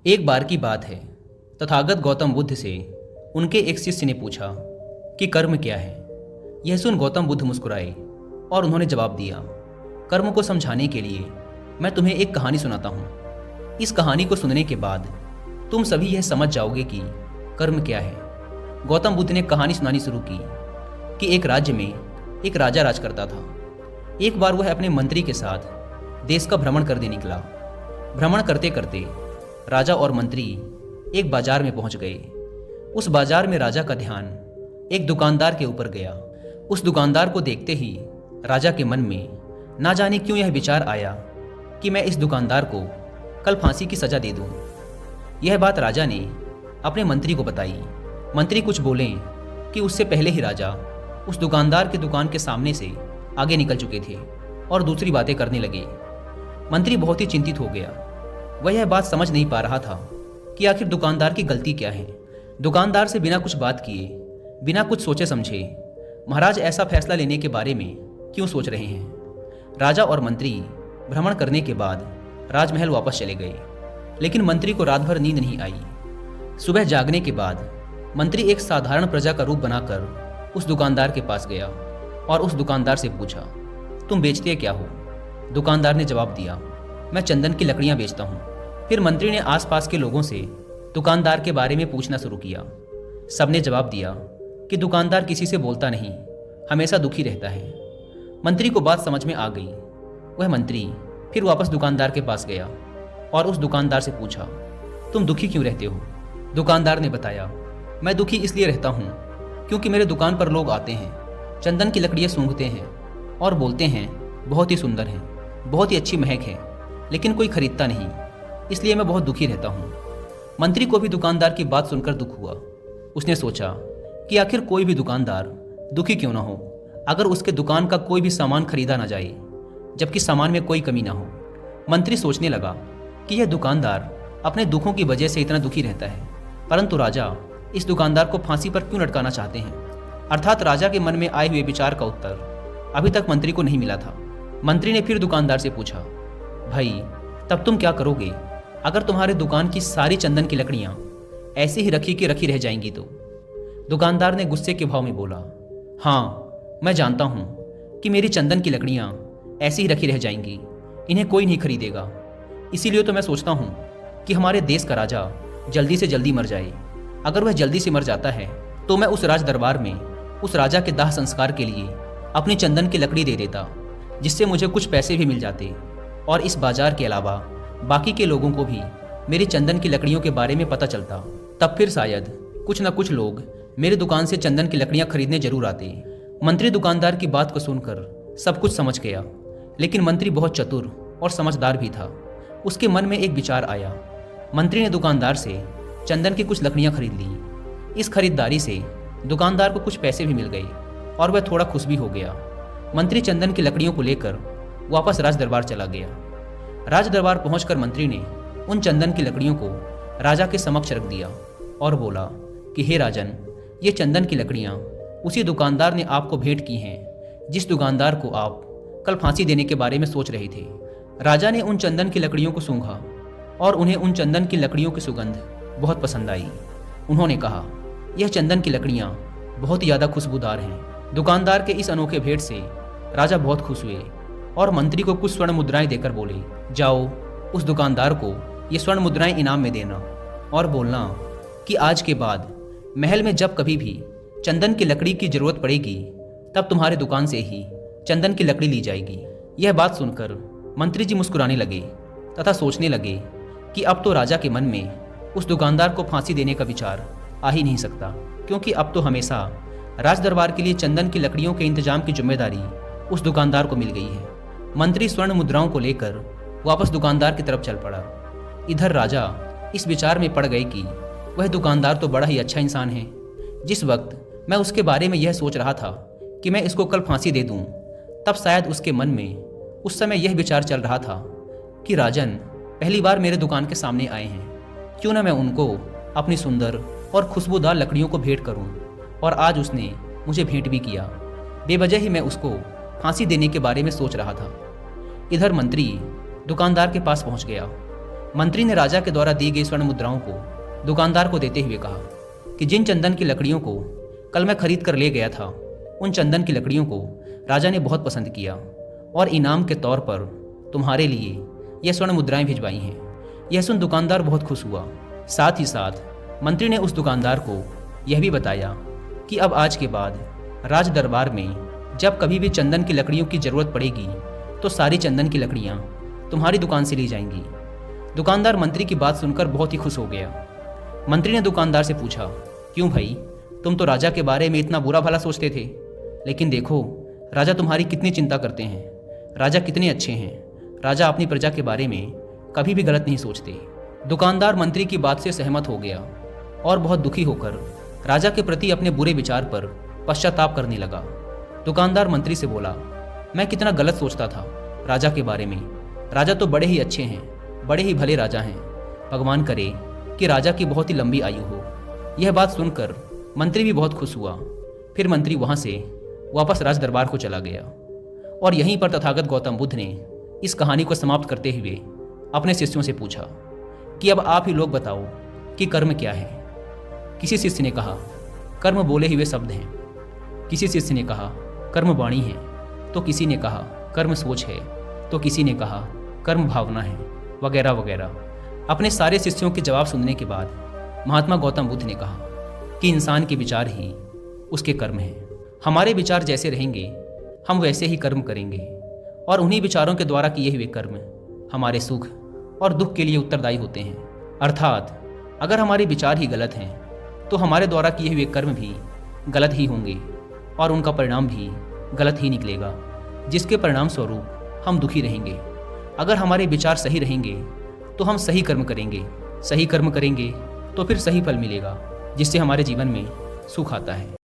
एक बार की बात है। तथागत गौतम बुद्ध से उनके एक शिष्य ने पूछा कि कर्म क्या है। यह सुन गौतम बुद्ध मुस्कुराए और उन्होंने जवाब दिया, कर्म को समझाने के लिए मैं तुम्हें एक कहानी सुनाता हूँ। इस कहानी को सुनने के बाद तुम सभी यह समझ जाओगे कि कर्म क्या है। गौतम बुद्ध ने कहानी सुनानी शुरू की कि एक राज्य में एक राजा राज करता था। एक बार वह अपने मंत्री के साथ देश का भ्रमण करने निकला। भ्रमण करते करते राजा और मंत्री एक बाजार में पहुंच गए। उस बाजार में राजा का ध्यान एक दुकानदार के ऊपर गया। उस दुकानदार को देखते ही राजा के मन में ना जाने क्यों यह विचार आया कि मैं इस दुकानदार को कल फांसी की सजा दे दूं। यह बात राजा ने अपने मंत्री को बताई। मंत्री कुछ बोले कि उससे पहले ही राजा उस दुकानदार की दुकान के सामने से आगे निकल चुके थे और दूसरी बातें करने लगे। मंत्री बहुत ही चिंतित हो गया। वह यह बात समझ नहीं पा रहा था कि आखिर दुकानदार की गलती क्या है। दुकानदार से बिना कुछ बात किए, बिना कुछ सोचे समझे महाराज ऐसा फैसला लेने के बारे में क्यों सोच रहे हैं। राजा और मंत्री भ्रमण करने के बाद राजमहल वापस चले गए, लेकिन मंत्री को रात भर नींद नहीं आई। सुबह जागने के बाद मंत्री एक साधारण प्रजा का रूप बनाकर उस दुकानदार के पास गया और उस दुकानदार से पूछा, तुम बेचते क्या हो? दुकानदार ने जवाब दिया, मैं चंदन की लकड़ियां बेचता हूँ। फिर मंत्री ने आसपास के लोगों से दुकानदार के बारे में पूछना शुरू किया। सबने जवाब दिया कि दुकानदार किसी से बोलता नहीं, हमेशा दुखी रहता है। मंत्री को बात समझ में आ गई। वह मंत्री फिर वापस दुकानदार के पास गया और उस दुकानदार से पूछा, तुम दुखी क्यों रहते हो? दुकानदार ने बताया, मैं दुखी इसलिए रहता हूँ क्योंकि मेरे दुकान पर लोग आते हैं, चंदन की लकड़ियाँ सूंघते हैं और बोलते हैं बहुत ही सुंदर है, बहुत ही अच्छी महक है, लेकिन कोई खरीदता नहीं, इसलिए मैं बहुत दुखी रहता हूँ। मंत्री को भी दुकानदार की बात सुनकर दुख हुआ। उसने सोचा कि आखिर कोई भी दुकानदार दुखी क्यों ना हो अगर उसके दुकान का कोई भी सामान खरीदा ना जाए, जबकि सामान में कोई कमी ना हो। मंत्री सोचने लगा कि यह दुकानदार अपने दुखों की वजह से इतना दुखी रहता है, परंतु राजा इस दुकानदार को फांसी पर क्यों लटकाना चाहते हैं। अर्थात राजा के मन में आए हुए विचार का उत्तर अभी तक मंत्री को नहीं मिला था। मंत्री ने फिर दुकानदार से पूछा, भाई तब तुम क्या करोगे अगर तुम्हारे दुकान की सारी चंदन की लकड़ियां ऐसे ही रखी की रखी रह जाएंगी तो? दुकानदार ने गुस्से के भाव में बोला, हाँ मैं जानता हूँ कि मेरी चंदन की लकड़ियां ऐसे ही रखी रह जाएंगी, इन्हें कोई नहीं खरीदेगा। इसीलिए तो मैं सोचता हूँ कि हमारे देश का राजा जल्दी से जल्दी मर जाए। अगर वह जल्दी से मर जाता है तो मैं उस राज दरबार में उस राजा के दाह संस्कार के लिए अपनी चंदन की लकड़ी दे देता, जिससे मुझे कुछ पैसे भी मिल जाते और इस बाजार के अलावा बाकी के लोगों को भी मेरी चंदन की लकड़ियों के बारे में पता चलता। तब फिर शायद कुछ न कुछ लोग मेरी दुकान से चंदन की लकड़ियां खरीदने जरूर आते। मंत्री दुकानदार की बात को सुनकर सब कुछ समझ गया, लेकिन मंत्री बहुत चतुर और समझदार भी था। उसके मन में एक विचार आया। मंत्री ने दुकानदार से चंदन की कुछ लकड़ियां खरीद ली। इस खरीदारी से दुकानदार को कुछ पैसे भी मिल गए और वह थोड़ा खुश भी हो गया। मंत्री चंदन की लकड़ियों को लेकर वापस राज दरबार चला गया। राज दरबार पहुंचकर मंत्री ने उन चंदन की लकड़ियों को राजा के समक्ष रख दिया और बोला कि हे राजन, ये चंदन की लकड़ियां उसी दुकानदार ने आपको भेंट की हैं जिस दुकानदार को आप कल फांसी देने के बारे में सोच रहे थे। राजा ने उन चंदन की लकड़ियों को सूंघा और उन्हें उन चंदन की लकड़ियों की सुगंध बहुत पसंद आई। उन्होंने कहा, यह चंदन की लकड़ियां बहुत ही ज़्यादा खुशबूदार हैं। दुकानदार के इस अनोखे भेंट से राजा बहुत खुश हुए और मंत्री को कुछ स्वर्ण मुद्राएं देकर बोले, जाओ उस दुकानदार को ये स्वर्ण मुद्राएं इनाम में देना और बोलना कि आज के बाद महल में जब कभी भी चंदन की लकड़ी की जरूरत पड़ेगी तब तुम्हारे दुकान से ही चंदन की लकड़ी ली जाएगी। यह बात सुनकर मंत्री जी मुस्कुराने लगे तथा सोचने लगे कि अब तो राजा के मन में उस दुकानदार को फांसी देने का विचार आ ही नहीं सकता, क्योंकि अब तो हमेशा राज दरबार के लिए चंदन की लकड़ियों के इंतजाम की जिम्मेदारी उस दुकानदार को मिल गई है। मंत्री स्वर्ण मुद्राओं को लेकर वापस दुकानदार की तरफ चल पड़ा। इधर राजा इस विचार में पड़ गए कि वह दुकानदार तो बड़ा ही अच्छा इंसान है। जिस वक्त मैं उसके बारे में यह सोच रहा था कि मैं इसको कल फांसी दे दूं, तब शायद उसके मन में उस समय यह विचार चल रहा था कि राजन पहली बार मेरे दुकान के सामने आए हैं, क्यों ना मैं उनको अपनी सुंदर और खुशबूदार लकड़ियों को भेंट करूं। और आज उसने मुझे भेंट भी किया। बेवजह ही मैं उसको फांसी देने के बारे में सोच रहा था। इधर मंत्री दुकानदार के पास पहुंच गया। मंत्री ने राजा के द्वारा दी गई स्वर्ण मुद्राओं को दुकानदार को देते हुए कहा कि जिन चंदन की लकड़ियों को कल मैं खरीद कर ले गया था, उन चंदन की लकड़ियों को राजा ने बहुत पसंद किया और इनाम के तौर पर तुम्हारे लिए यह स्वर्ण मुद्राएं भिजवाई हैं। यह सुन दुकानदार बहुत खुश हुआ। साथ ही साथ मंत्री ने उस दुकानदार को यह भी बताया कि अब आज के बाद राज दरबार में जब कभी भी चंदन की लकड़ियों की ज़रूरत पड़ेगी तो सारी चंदन की लकड़ियाँ तुम्हारी दुकान से ली जाएंगी। दुकानदार मंत्री की बात सुनकर बहुत ही खुश हो गया। मंत्री ने दुकानदार से पूछा, क्यों भाई, तुम तो राजा के बारे में इतना बुरा भला सोचते थे, लेकिन देखो राजा तुम्हारी कितनी चिंता करते हैं, राजा कितने अच्छे हैं, राजा अपनी प्रजा के बारे में कभी भी गलत नहीं सोचते। दुकानदार मंत्री की बात से सहमत हो गया और बहुत दुखी होकर राजा के प्रति अपने बुरे विचार पर पश्चाताप करने लगा। दुकानदार मंत्री से बोला, मैं कितना गलत सोचता था राजा के बारे में, राजा तो बड़े ही अच्छे हैं, बड़े ही भले राजा हैं, भगवान करे कि राजा की बहुत ही लंबी आयु हो। यह बात सुनकर मंत्री भी बहुत खुश हुआ। फिर मंत्री वहाँ से वापस राज दरबार को चला गया और यहीं पर तथागत गौतम बुद्ध ने इस कहानी को समाप्त करते हुए अपने शिष्यों से पूछा कि अब आप ही लोग बताओ कि कर्म क्या है। किसी शिष्य ने कहा, कर्म बोले हुए शब्द हैं। किसी शिष्य ने कहा, कर्म वाणी है। तो किसी ने कहा, कर्म सोच है। तो किसी ने कहा, कर्म भावना है, वगैरह वगैरह। अपने सारे शिष्यों के जवाब सुनने के बाद महात्मा गौतम बुद्ध ने कहा कि इंसान के विचार ही उसके कर्म हैं। हमारे विचार जैसे रहेंगे हम वैसे ही कर्म करेंगे और उन्हीं विचारों के द्वारा किए हुए कर्म हमारे सुख और दुख के लिए उत्तरदायी होते हैं। अर्थात अगर हमारे विचार ही गलत हैं तो हमारे द्वारा किए हुए कर्म भी गलत ही होंगे और उनका परिणाम भी गलत ही निकलेगा, जिसके परिणाम स्वरूप हम दुखी रहेंगे। अगर हमारे विचार सही रहेंगे तो हम सही कर्म करेंगे, सही कर्म करेंगे तो फिर सही फल मिलेगा, जिससे हमारे जीवन में सुख आता है।